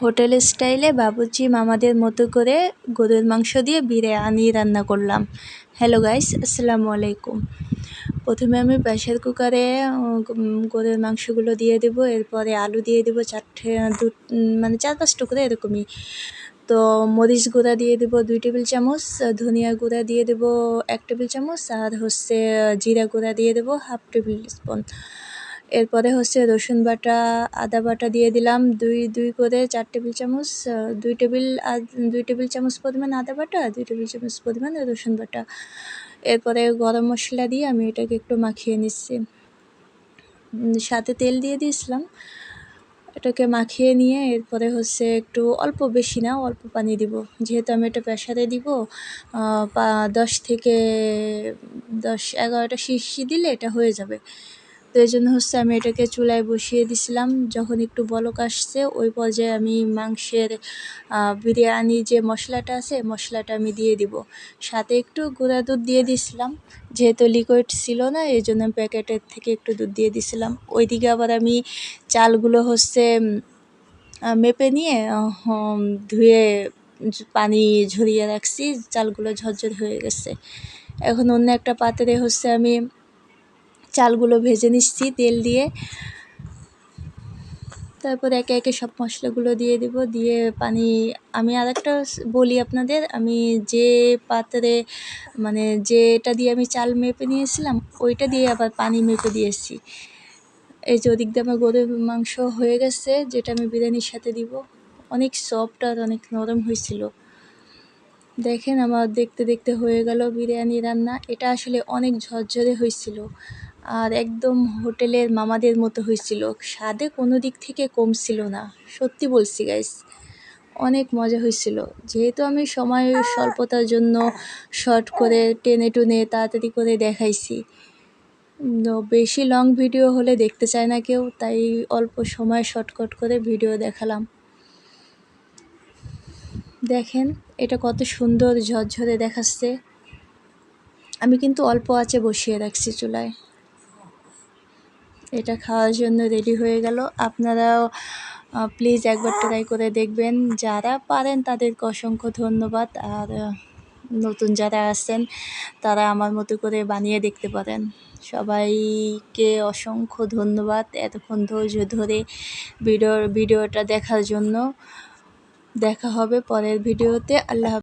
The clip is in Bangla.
হোটেল স্টাইলে বাবুর্চি মামাদের মতো করে গরুর মাংস দিয়ে বিরিয়ানি রান্না করলাম। হ্যালো গাইস, আসসালামু আলাইকুম। প্রথমে আমি প্রেশার কুকারে গরুর মাংসগুলো দিয়ে দেব, এরপরে আলু দিয়ে দেবো মানে 4-5 টুকরো এরকমই। তো মরিচ গুঁড়া দিয়ে দেবো 2 টেবিল চামচ, ধনিয়া গুঁড়া দিয়ে দেবো 1 টেবিল চামচ, আর জিরা গুঁড়া দিয়ে দেবো 1/2 টেবিল স্পুন। এরপরে রসুন বাটা, আদা বাটা দিয়ে দিলাম দুই করে 4 টেবিল চামচ, 2 টেবিল চামচ পরিমাণ আদা বাটা, 2 টেবিল চামচ পরিমাণ রসুন বাটা। এরপরে গরম মশলা দিয়ে আমি এটাকে একটু মাখিয়ে নিচ্ছি। সাথে তেল দিয়ে দিয়েছিলাম। এটাকে মাখিয়ে নিয়ে এরপরে একটু অল্প, বেশি না, অল্প পানি দিব, যেহেতু আমি এটা প্রেশারে দিব। 10-11টা সিটি দিলে এটা হয়ে যাবে। তো এই জন্য আমি এটাকে চুলায় বসিয়ে দিছিলাম। যখন একটু বলক আসছে ওই পর্যায়ে আমি মাংসের বিরিয়ানি যে মশলাটা আছে, মশলাটা আমি দিয়ে দিব। সাথে একটু গুঁড়া দুধ দিয়ে দিছিলাম, যেহেতু লিকুইড ছিল না, এই জন্য প্যাকেটের থেকে একটু দুধ দিয়ে দিছিলাম। ওইদিকে আবার আমি চালগুলো মেপে নিয়ে ধুয়ে পানি ঝরিয়ে রাখছি। চালগুলো ঝরঝর হয়ে গেছে। এখন অন্য একটা পাত্রে আমি চালগুলো ভেজে নিচ্ছি তেল দিয়ে। তারপর একে একে সব মশলাগুলো দিয়ে দেব, দিয়ে পানি। আমি আরেকটা বলি আপনাদের, আমি যে পাত্রে মানে যেটা দিয়ে আমি চাল মেপে নিয়েছিলাম ওইটা দিয়ে আবার পানি মেপে দিয়েছি। এই যে ওদিক দিয়ে আমার গরুর মাংস হয়ে গেছে, যেটা আমি বিরিয়ানির সাথে দিব। অনেক সফট আর অনেক নরম হয়েছিল। দেখেন আমার দেখতে দেখতে হয়ে গেল বিরিয়ানি রান্না। এটা আসলে অনেক ঝরঝরে হয়েছিল আর একদম হোটেলের মামাদের মতো হয়েছিল। স্বাদে কোনো দিক থেকে কম ছিল না, সত্যি বলছি গাইস, অনেক মজা হয়েছিল। যেহেতু আমি সময় স্বল্পতার জন্য শর্ট করে টেনে টুনে তাড়াতাড়ি করে দেখাইছি। বেশি লং ভিডিও হলে দেখতে চায় না কেউ, তাই অল্প সময় শর্টকাট করে ভিডিও দেখালাম। দেখেন এটা কত সুন্দর ঝরঝরে দেখাচ্ছে। আমি কিন্তু অল্প আঁচে বসিয়ে রাখছি চুলায়। এটা খাওয়ার জন্য রেডি হয়ে গেল। আপনারাও প্লিজ একবার ট্রাই করে দেখবেন। যারা পারেন তাদেরকে অসংখ্য ধন্যবাদ, আর নতুন যারা আছেন তারা আমার মতো করে বানিয়ে দেখতে পারেন। সবাইকে অসংখ্য ধন্যবাদ এতক্ষণ ধৈর্য ধরে ভিডিওটা দেখার জন্য। দেখা হবে পরের ভিডিওতে। আল্লাহ হাফেজ।